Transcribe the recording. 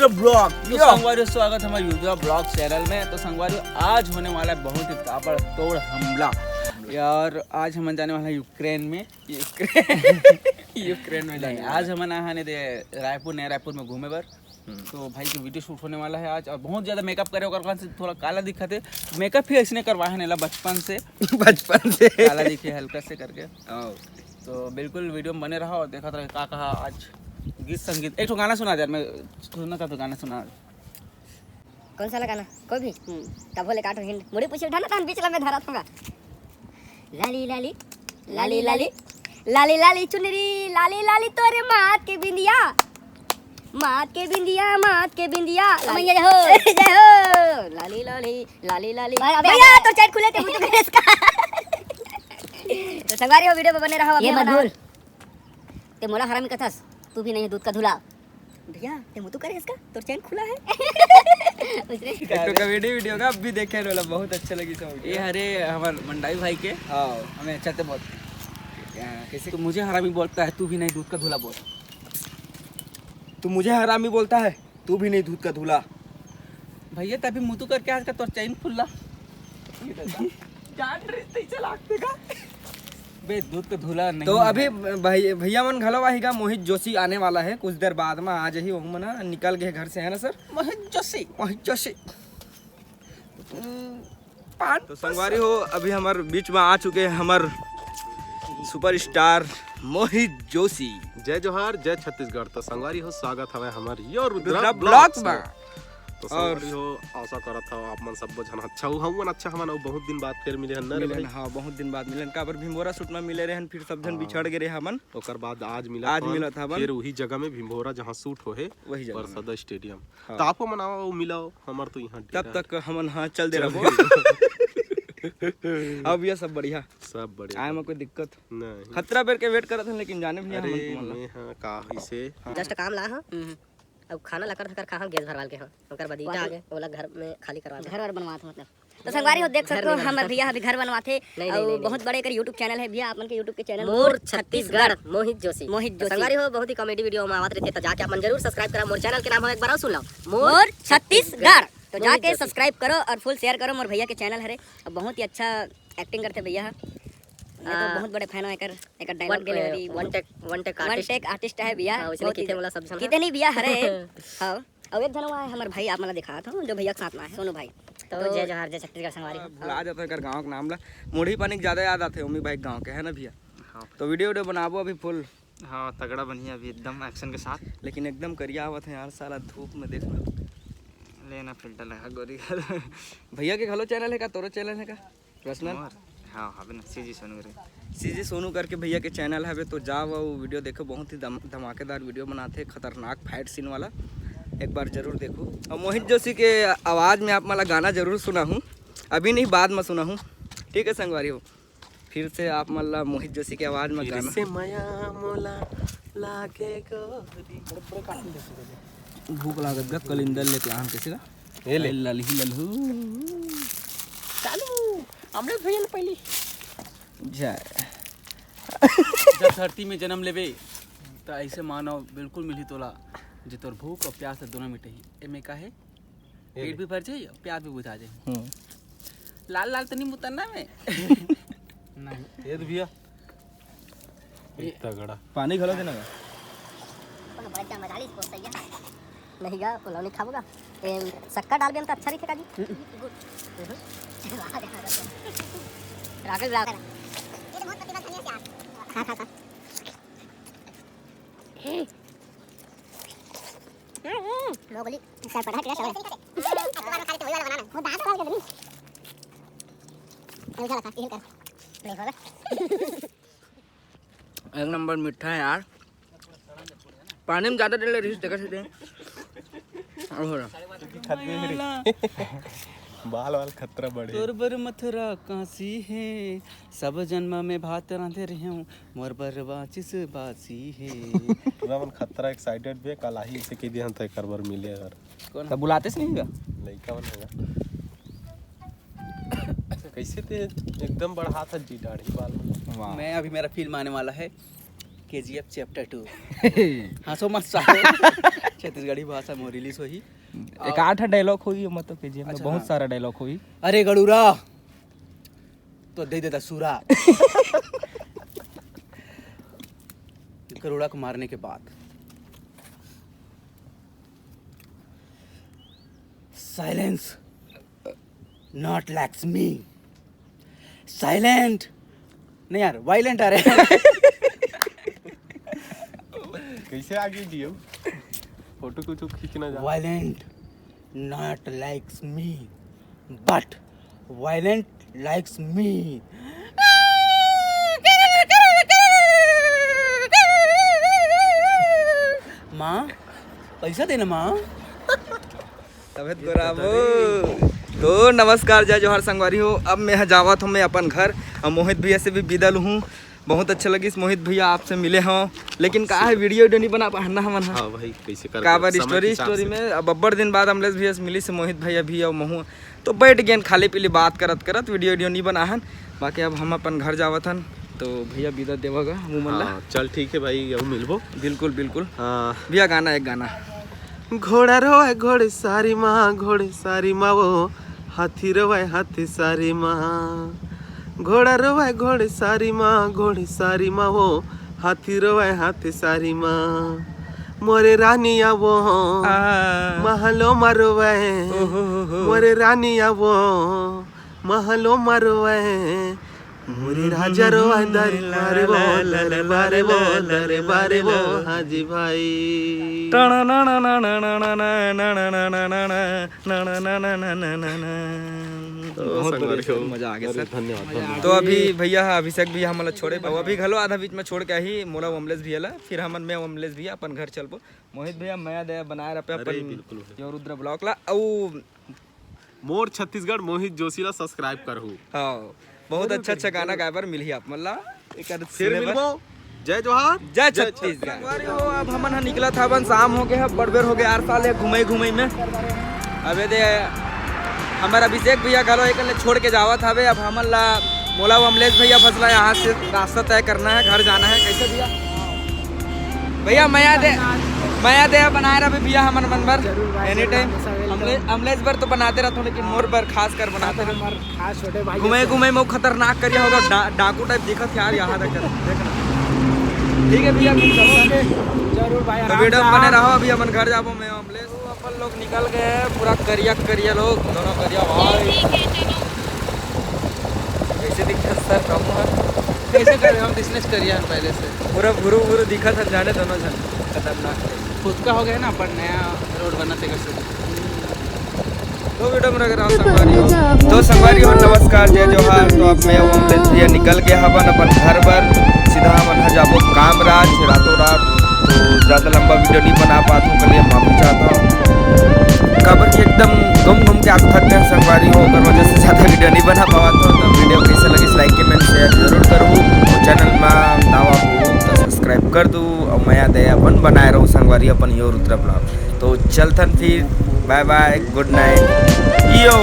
Blog. तो संगवारियों स्वागत है हमारे यूट्यूब ब्लॉग चैनल में। तो संगवारियों आज होने वाला है बहुत ही ताबड़तोड़ हमला यार। आज हम जाने वाला है यूक्रेन में। यूक्रेन में नहीं, आज हम आने दे रायपुर, नया रायपुर में घूमे बर। तो भाई की वीडियो शूट होने वाला है आज। और बहुत ज़्यादा मेकअप करे और से थोड़ा काला दिखा थे। मेकअप ही ऐसे करवाए नहीं बचपन से काला दिखे हल्का से करके। तो बिल्कुल वीडियो में बने रहा और देखा था क्या कहा आज गीत संगीत। एक तो गाना सुना यार, मैं सुनना था तो गाना सुना। कौन सा गाना? कोई भी तब बोले काटो हिंद मुड़ी पूछे उठाना था बीच में धरा था। लाली लाली लाली लाली लाली लाली चुनरी लाली लाली तोरे मात के बिंदिया, मात के बिंदिया, मात के बिंदिया। मैया जय हो जय हो। लाली लाली लाली लाली भैया तो चैट खुले थे मुझे इसका। तो संगारी हो वीडियो में बने रहो। ये मत भूल ते मोला हरामी कथास तू भी नहीं दूध का धुला। भैया ते मुतु करे इसका तो चैन खुला है। तो का वीडियो का भी देखे वाला बहुत अच्छा लगी सब। ये हरे हमार मंडाई भाई के हमें अच्छा से बहुत कैसे तो मुझे हरामी बोलता है तू भी नहीं दूध का धुला बोल। तू मुझे हरामी बोलता है, तू भी नहीं दूध का धुला। भैया तभी मुतु करके आज का तो चैन खुला जान रही चला का बे दूध का धुला नहीं। तो अभी भैया मन घलो आएगा। मोहित जोशी आने वाला है कुछ देर बाद में। आज ही वो मना निकल गए घर से, है ना सर? मोहित जोशी तो संगवारी हो अभी हमारे बीच में आ चुके हैं हमार सुपरस्टार मोहित जोशी। जय जोहार, जय छत्तीसगढ़। तो संगवारी हो स्वागत है हमारे यो रुद्रा ब्लॉग्स में। तो संगवारी हो आशा करत हो आप मन सब जन अच्छा हो हमन अच्छा हमन बहुत दिन बाद फिर मिले हन रे भाई। हां बहुत दिन बाद मिलन का पर भीमभोरा शूट में मिले रहन, फिर सब जन बिछड़ गए रे हमन। ओकर बाद आज मिला था फिर वही जगह में भीमभोरा जहां शूट हो है वही जगह परसदा स्टेडियम। तो आपो मनाओ मिलाओ हमर तो यहां तब तक हमन हां चल दे रहो। अब ये सब बढ़िया आए में कोई दिक्कत नहीं। खतरा बेर के वेट करत हन लेकिन जाने भी अरे मैं हां का इसे जस्ट काम ला। हां अब खाना लकर धकर कहां गैस भरवाल के। हां ओकर बाद ईटा आगे ओला घर में खाली करवा घर और बनवात मतलब। तो संगवारी हो देख सकते हो हमर भैया अभी घर बनवाते और बहुत बड़े कर YouTube चैनल है भैया अपन के YouTube के चैनल मोर छत्तीसगढ़ मोहित जोशी। संगवारी हो बहुत ही कॉमेडी वीडियो में आवत रहते तो जाके अपन जरूर सब्सक्राइब करा। मोर चैनल के नाम है एक बार और सुन लो मोर छत्तीसगढ़। तो जाके सब्सक्राइब करो और फुल शेयर करो। मोर भैया के चैनल है बहुत ही अच्छा एक्टिंग करते भैया। मैं तो बहुत बड़े फैन हूं एक dialogue delivery one take artist है भैया। कितनी भैया हरे हां और एक जन है हमर भाई आप मला दिखा था जो भैया के साथ में है सोनू भाई। तो जय जोहार, जय छत्तीसगढ़ संगवारी। भुला जाता है कर गांव का नाम ला मुड़ी पानी ज्यादा याद आते उम्मी भाई गांव के, है ना भैया? हां तो वीडियो बनाबो अभी फुल। हां तगड़ा बढ़िया अभी एकदम एक्शन के साथ, लेकिन एकदम करिया आवत है यार साला धूप में देख लो। लेना फिल्टर लगा गोरी भैया के घलो चैनल है का? तोरो चैनल है का पर्सनल? हाँ हाँ सीजी सोनू करके भैया के चैनल है। तो जाओ वो वीडियो देखो, बहुत ही धमाकेदार वीडियो बनाते, खतरनाक फाइट सीन वाला। एक बार जरूर देखो। और मोहित जोशी के आवाज़ में आप मला गाना जरूर सुना हूँ, अभी नहीं बाद में सुना हूँ, ठीक है संगवारी हो? फिर से आप मला मोहित जोशी की आवाज़ में गाना से माया मोला लागे गोरी। भूख लागत गा कलिंदर लेके आम कैसे का ए ले ललही ललहू चालू हमरे भैया ने पहली जय। जब धरती में जन्म लेबे तो ऐसे मानव बिल्कुल मिली तोला जे तोर भूख और प्यास दोनों मिटे एमे का है पेट भी भर जाए और प्यास भी बुझा जाए। लाल लाल तो नहीं मुतरना में नहीं ये भैया तगड़ा पानी घलो देना का नहीं गा पुलाव नहीं खाऊंगा शक्कर डाल भी तो अच्छा दिखेगा जी। राकेश ब्लॉग ये तो बहुत प्रतिभा धनिया से खा खा लोगोली सर पढ़ा के चले तुम्हारा खाली तो वही वाला बनाना वो दांत वाला नहीं ऐसा लगा ये कर नहीं होगा। एक नंबर मीठा है यार। पानी में ज़्यादा डले रही देखा से हो रहा बाल वाल खतरा बढ़े। तोर बर मथुरा काशी है सब जन्म में भात रांधे रहे हूँ मोर बर बाचिस बासी है। पूरा मन खतरा एक्साइटेड भी कलाही से के दिहन तय करबर मिले अगर कौन तब बुलाते से नहीं होगा लइका मन होगा कैसे ते एकदम बढ़ा था जी दाढ़ी बाल में। मैं अभी मेरा फिल्म आने वाला है KGF चैप्टर 2 हाँ सो मत छत्तीसगढ़ी भाषा में रिलीज हुई। एक 8 डायलॉग हुई मतलब केजीएफ में अच्छा, बहुत हाँ। सारा डायलॉग हुई। अरे गड़ूरा तो दे देता सूरा गरुड़ा को मारने के बाद silence not lakhs me silent नहीं यार वायलेंट आ रहे हैं कैसे आगे दियो फोटो कुछ खींचना जा violent not likes me but violent likes me माँ पैसा देना माँ तबियत बराबर। तो नमस्कार जय जोहार संगवारी हो। अब मैं जावत हूँ मैं अपन घर और मोहित भैया से भी विदल हूँ। बहुत अच्छा लगी मोहित भैया आपसे मिले हों, लेकिन का है वीडियो नहीं बना पाना हमन। हाँ भाई कैसे कर का बार स्टोरी में अब बब्बर दिन बाद अमलेश भैया से मिली से मोहित भैया भी और महू तो बैठ गए खाली पीली बात करत वीडियो नहीं बनाहन। बाकी अब हम अपन घर जावत हन तो भैया विदा देवगा मुँह मल्ला। चल ठीक है भाई अब मिलबो। बिल्कुल बिल्कुल हाँ भैया गाना एक गाना घोड़ा रोए घोड़े सारी माँ वो हाथी रोए हाथी सारी माँ घोड़ा रोए घोड़े सारी माँ वो हाथी रोए हाथी सारी माँ मोरे रानिया वो महलो मरवे मोरे रानिया वो महलो मरवे मोरे राजा रोए दरबारे वो हाजी भाई। मजा आ गया सर। धन्यवाद। तो अभी भैया अभिषेक भैया हमला छोड़े अभी घलो आधा बीच में छोड़ के ही मोला अमलेश भैया ला फिर हमन में अमलेश भैया अपन घर चलबो। मोहित भैया मैं दे बनाए रहे अपन यो रुद्र ब्लॉक ला औ मोर छत्तीसगढ़ मोहित जोशी ला सब्सक्राइब करहु। हाँ बहुत अच्छा गाना गाए बर मिली आप मला फिर मिलबो। जय जोहार जय छत्तीसगढ़। अब हमन निकला था अपन शाम हो गया बड़बेर हो गया 8 साल घूमई में। अबे दे हमारा अभिषेक भैया घलो एक छोड़ के जावत हवे। अब हमन ला मोला अमलेश भैया फसला यहाँ से रास्ता तय करना है घर जाना है। कैसे भैया भैया मैं दे बनाए रहे भैया हमन मन बर एनी टाइम अमलेश बर तो बनाते रहते हो लेकिन मोर बर खास कर बनाते रहे घूमे में खतरनाक करिया होगा डाकू टाइप दिखत यार यहाँ तक देखना। ठीक है भैया जरूर भाई तो वीडियो बने रहो। अभी अपन घर जाबो मैं अमलेश अपन लोग निकल गए पूरा करिया लोग दोनों करिया भाई। कैसे दिखत सर कम है कैसे कर हम बिजनेस करिए पहले से पूरा भूरू दिखत है जाने दोनों जन खतरनाक खुद का हो गया ना पर नया रोड बनाते कैसे तो वीडियो में अगर आप संगवारी हो नमस्कार जय जोहार। तो अब मैं अमलेश भैया निकल गया हवन अपन घर पर सीधा हमन जाबो कामराज रातों रात। तो ज़्यादा लंबा वीडियो नहीं बना पाता हूँ कल माफ़ी चाहता हूँ खबर की एकदम घूम के आप थक गए संगवारी हो कर वजह से ज़्यादा वीडियो नहीं बना पाता हूँ। तो वीडियो कैसे लगी लाइक कमेंट शेयर जरूर करूँ। चैनल में नवा हो तो सब्सक्राइब कर दूँ और मैं दे अपन बनाए रहूँ संगवारी अपन यो रुद्र ब्लॉग। तो चलथन फिर बाय बाय गुड नाइट यो।